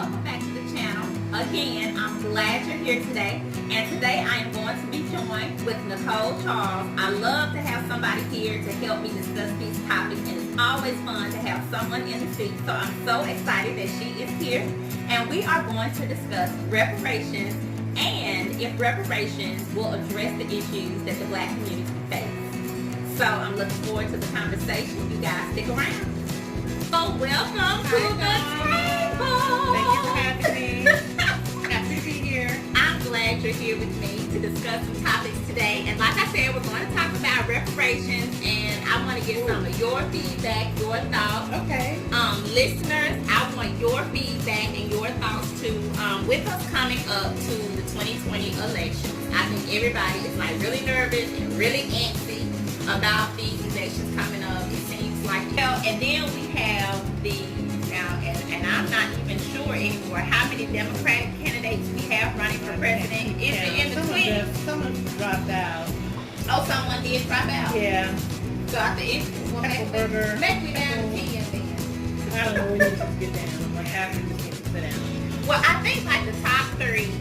welcome back to the channel. Again, I'm glad you're here today. And today I am going to be joined with Nicole Charles. I love to have somebody here to help me discuss these topics, and it's always fun to have someone in the seat. So I'm so excited that she is here. And we are going to discuss reparations and if reparations will address the issues that the Black community faces. So I'm looking forward to the conversation. You guys stick around. So welcome to the table. Thank you for having me. Happy to be here. I'm glad you're here with me to discuss some topics today. And like I said, we're going to talk about reparations, and I want to get some of your feedback, your thoughts. Okay. Listeners, I want your feedback and your thoughts too. With us coming up to the 2020 elections, I think everybody is like really nervous and really antsy about these elections coming up. It seems like, and then we have and I'm not even sure anymore how many Democratic candidates we have running for president. Is it in the 20s? Someone dropped out. Oh, someone did drop out. Yeah. So I think maybe down to 10 then. I don't know. We need to just get down. Like after just need to sit down. Well, I think like the top three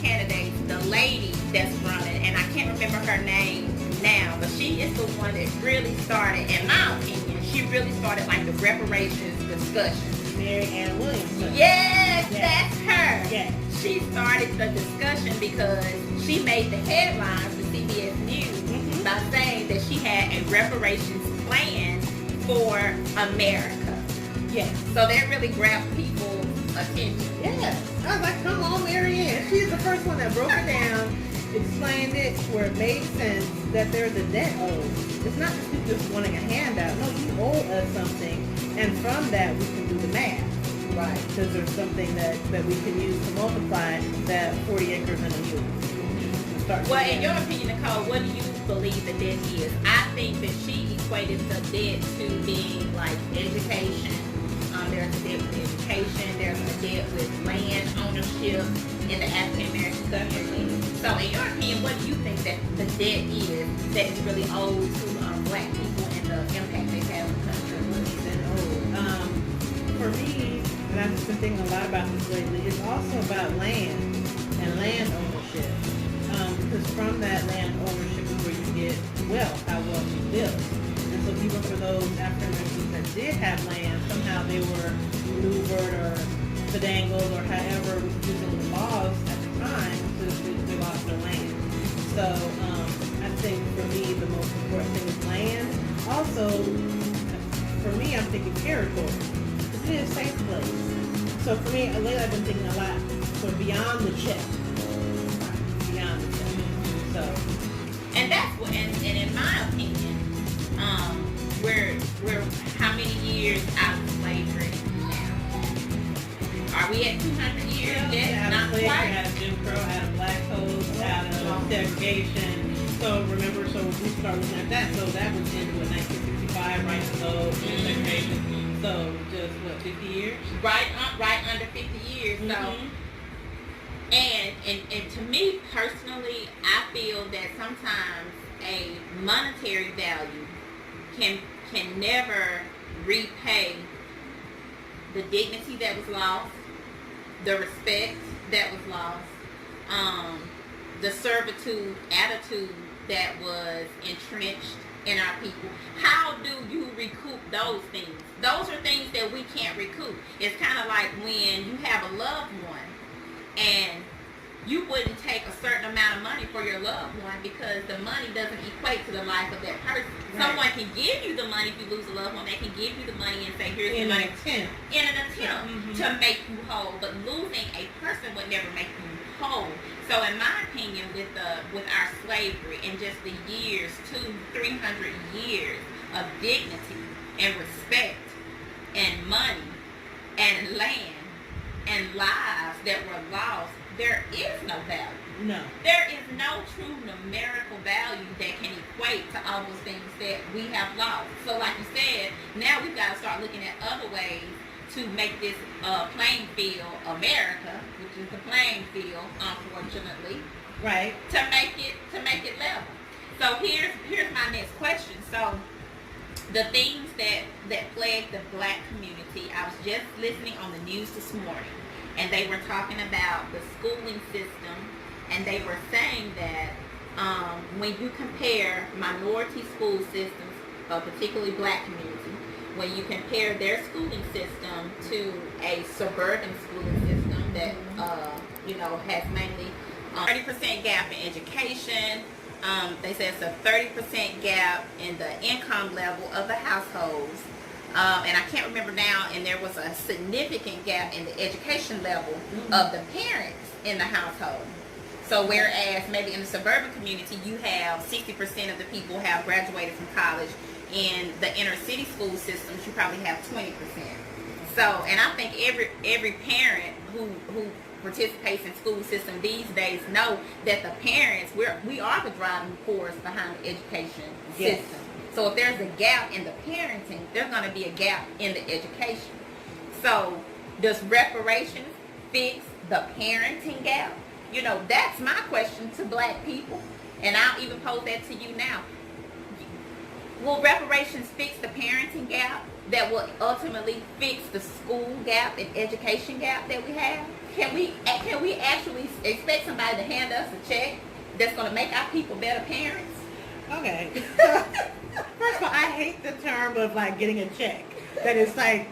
candidates, the lady that's running, and I can't remember her name now, but she is the one that really started, in my opinion, she really started like the reparations discussion. Mary Ann Williams. Yes, that's her. Yes. She started the discussion because she made the headlines with CBS News by saying that she had a reparations plan for America. Yes. So that really grabbed people's attention. Yes. I was like, come on, Mary Ann. She's the first one that broke it down, explained it where it made sense that there's a debt owed. It's not just you just wanting a handout. No, you owe us something, and from that we can do the math. Right. Because there's something that we can use to multiply that 40 acres and a mule. Well, in your opinion, Nicole, what do you believe the debt is? I think that she equated the debt to being like education. There's a debt with education. There's a debt with land ownership in the African American community. So, in your opinion, what do you think that the debt is that is really owed to Black people and the impact they have on the country? For me, and I've just been thinking a lot about this lately, it's also about land and land ownership. Because from that land ownership is where you get wealth, how wealth is built. And so even for those African Americans that did have land, somehow they were maneuvered or finagled or however using the laws at the time so they lost their land. So I think for me the most important thing is land. Also, for me, I'm thinking territory. Because it is a safe place. So for me, lately I've been thinking a lot sort of beyond the check. Beyond the check. So. And that's what, and in my opinion, we're how many years out of slavery now? Are we at 200 years? Yeah, Not slavery, quite. out of Jim Crow, out of black codes, out of segregation. So remember, so we start looking at that. So that was in 1965, right to vote, segregation. So just what, 50 years? Right under 50 years. So, and to me personally, I feel that sometimes a monetary value can never repay the dignity that was lost, the respect that was lost, the servitude attitude that was entrenched in our people. How do you recoup those things? Those are things that we can't recoup. It's kind of like when you have a loved one and you wouldn't take a certain amount of money for your loved one because the money doesn't equate to the life of that person. Right. Someone can give you the money if you lose a loved one. They can give you the money and say, here's the money. In an attempt to make you whole. But losing a person would never make you whole. So in my opinion, with our slavery and just the years, 200-300 years of dignity and respect and money and land and lives that were lost, there is no value. No. There is no true numerical value that can equate to all those things that we have lost. So like you said, now we've got to start looking at other ways to make this playing field America, which is the playing field, unfortunately. Right. To make it level. So here's my next question. So the things that plague the Black community, I was just listening on the news this morning. and they were talking about the schooling system, and they were saying that when you compare minority school systems, particularly black community, when you compare their schooling system to a suburban schooling system that has mainly 30% gap in education. They say it's a 30% gap in the income level of the households. And I can't remember now, and there was a significant gap in the education level of the parents in the household. So whereas maybe in the suburban community, you have 60% of the people have graduated from college. In the inner city school systems, you probably have 20%. So, and I think every parent who participates in school system these days know that the parents, we are the driving force behind the education system. So if there's a gap in the parenting, there's going to be a gap in the education. So does reparations fix the parenting gap? That's my question to black people. And I'll even pose that to you now. Will reparations fix the parenting gap that will ultimately fix the school gap and education gap that we have? Can we actually expect somebody to hand us a check that's going to make our people better parents? Okay. So, first of all, I hate the term of like getting a check. That it's like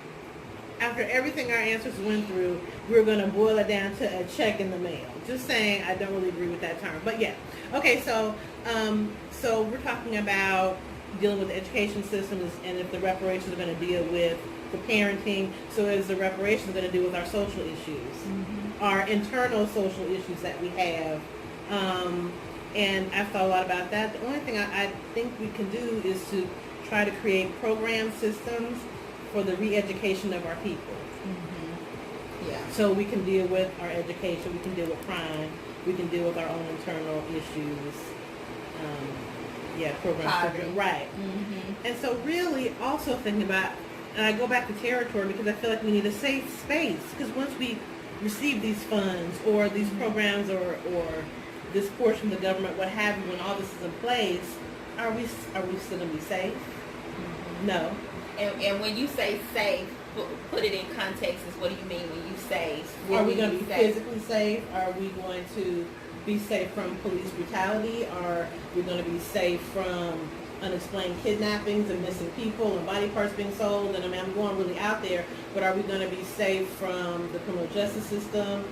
after everything our answers went through, we're going to boil it down to a check in the mail. Just saying, I don't really agree with that term. But yeah. Okay, so we're talking about dealing with the education systems, and if the reparations are going to deal with the parenting, so is the reparations going to deal with our social issues, our internal social issues that we have. And I've thought a lot about that. The only thing I think we can do is to try to create program systems for the re-education of our people. Yeah. So we can deal with our education, we can deal with crime, we can deal with our own internal issues. Programs, right. And so really also thinking about, and I go back to territory because I feel like we need a safe space, because once we receive these funds or these programs or this portion of the government, what have you, when all this is in place, are we still going to be safe? No. And when you say safe, put it in context, is what do you mean when you say? Are we going to be physically safe? Are we going to be safe from police brutality? Are we going to be safe from unexplained kidnappings and missing people and body parts being sold? And I mean, I'm going really out there, but are we going to be safe from the criminal justice system?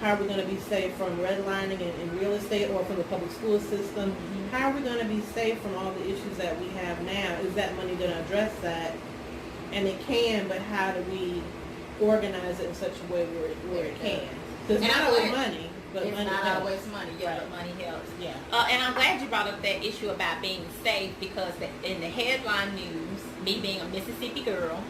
How are we going to be safe from redlining in real estate or from the public school system? How are we going to be safe from all the issues that we have now? Is that money going to address that? And it can, but how do we organize it in such a way where it can? Because it's not always money. But it's not helps. Always money, yeah, right. But money helps. Yeah. And I'm glad you brought up that issue about being safe, because in the headline news, me being a Mississippi girl,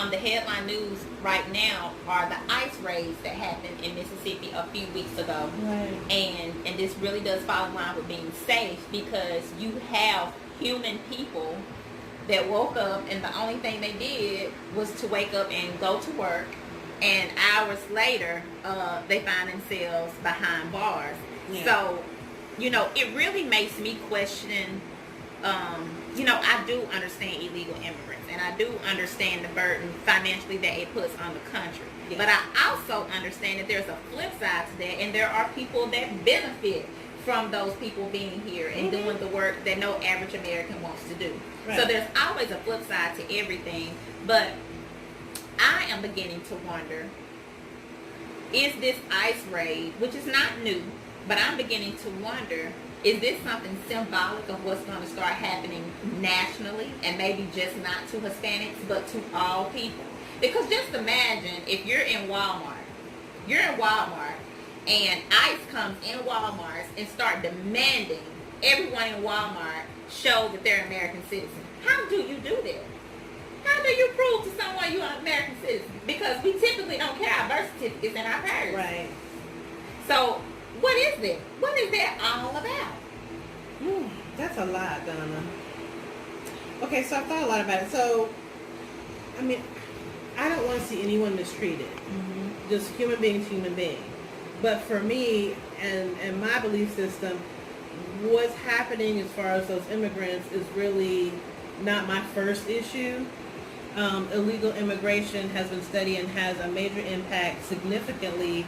the headline news right now are the ice raids that happened in Mississippi a few weeks ago. Right. And this really does fall in line with being safe, because you have human people that woke up and the only thing they did was to wake up and go to work. And hours later, they find themselves behind bars. Yeah. So, it really makes me question, I do understand illegal immigrants, and I do understand the burden financially that it puts on the country. Yeah. But I also understand that there's a flip side to that, and there are people that benefit from those people being here and doing the work that no average American wants to do. Right. So there's always a flip side to everything. But I am beginning to wonder, is this ICE raid, which is not new, but I'm beginning to wonder, is this something symbolic of what's going to start happening nationally, and maybe just not to Hispanics, but to all people? Because just imagine if you're in Walmart, and ICE comes in Walmart and start demanding everyone in Walmart show that they're American citizens. How do you do that? How do you prove to someone you're an American citizen? Because we typically don't carry our birth certificates in our purse. Right. So, what is that? What is that all about? That's a lot, Donna. Okay, so I've thought a lot about it. So, I mean, I don't want to see anyone mistreated. Just human beings, human beings. But for me, and my belief system, what's happening as far as those immigrants is really not my first issue. illegal immigration has been studied and has a major impact significantly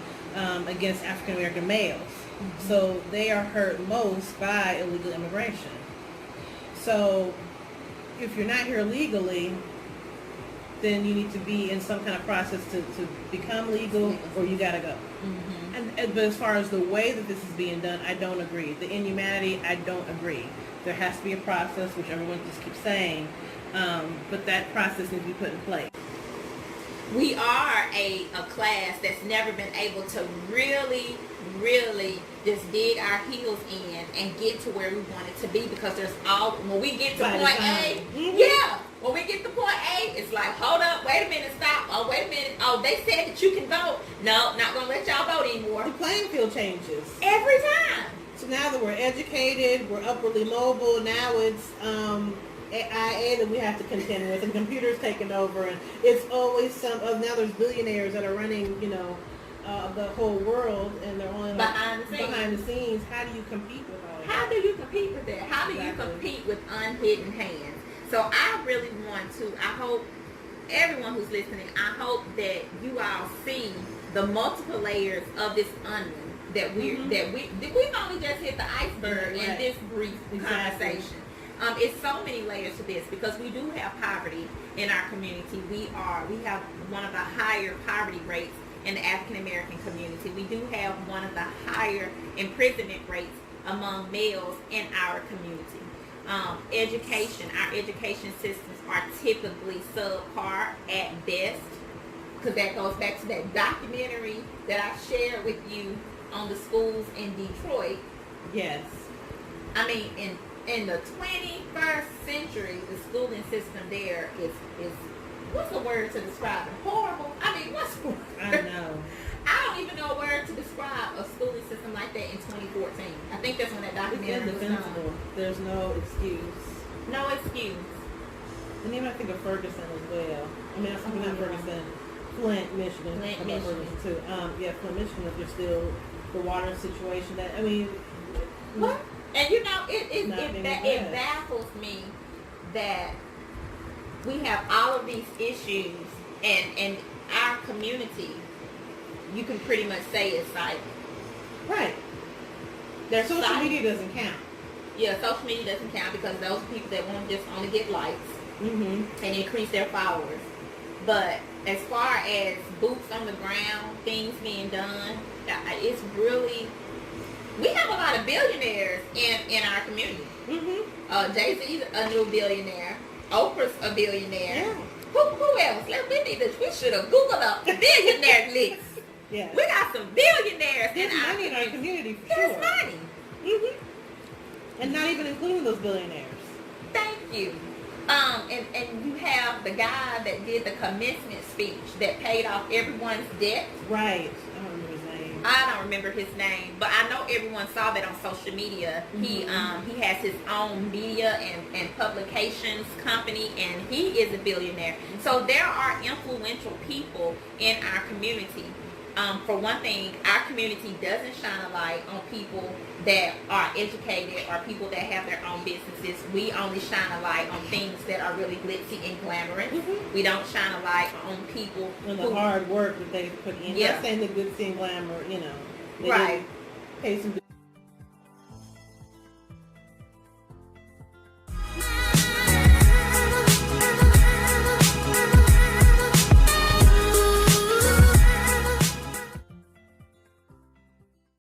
against African American males. Mm-hmm. So they are hurt most by illegal immigration. So if you're not here legally, then you need to be in some kind of process to become legal, or you gotta go. Mm-hmm. But as far as the way that this is being done, I don't agree. The inhumanity, I don't agree. There has to be a process, which everyone just keeps saying, but that process needs to be put in place. We are a class that's never been able to really just dig our heels in and get to where we want it to be, because when we get to point A, when we get to point A, it's like, hold up, wait a minute, stop, oh, wait a minute, oh, they said that you can vote. No, not going to let y'all vote anymore. The playing field changes. Every time. So now that we're educated, we're upwardly mobile, now it's IA that we have to contend with, and computers taking over, and it's always now there's billionaires that are running, the whole world, and they're only behind the scenes. How do you compete with all that? How do you compete with that? How do you compete with unhidden hands? So I really want to, I hope everyone who's listening, I hope that you all see the multiple layers of this onion that we've only just hit the iceberg in this brief conversation. It's so many layers to this, because we do have poverty in our community. We have one of the higher poverty rates in the African American community. We do have one of the higher imprisonment rates among males in our community. Our education systems are typically subpar at best, because that goes back to that documentary that I shared with you on the schools in Detroit. Yes. I mean, in the 21st century, the schooling system there is what's the word to describe it? Horrible. I mean, what's the word? I know. I don't even know a word to describe a schooling system like that in 2014. I think that's when that documentary was done. There's no excuse. No excuse. And even I think of Ferguson as well. I mean, not Ferguson. Flint, Michigan. Flint, Michigan. Too. Flint, Michigan. There's still the water situation that, I mean. What? And it baffles me that we have all of these issues, and our community, you can pretty much say, is silent. Right. Their social media doesn't count. Yeah, social media doesn't count, because those are people that want to just only get likes and increase their followers. But as far as boots on the ground, things being done, it's really, we have a lot of billionaires in our community. Jay-Z's a new billionaire. Oprah's a billionaire. Yeah. Who else? We should have Googled up the billionaire list. Yeah. We got some billionaires in our community for There's sure. money. And not even including those billionaires. Thank you. And you have the guy that did the commencement speech that paid off everyone's debt. Right. I don't remember his name. I don't remember his name, but I know everyone saw that on social media. He has his own media and publications company, and he is a billionaire. So there are influential people in our community. For one thing, our community doesn't shine a light on people that are educated or people that have their own businesses. We only shine a light on things that are really glitzy and glamorous. We don't shine a light on people and the hard work that they put in. Yeah. Not saying the glitzy and glamour, they right. pay some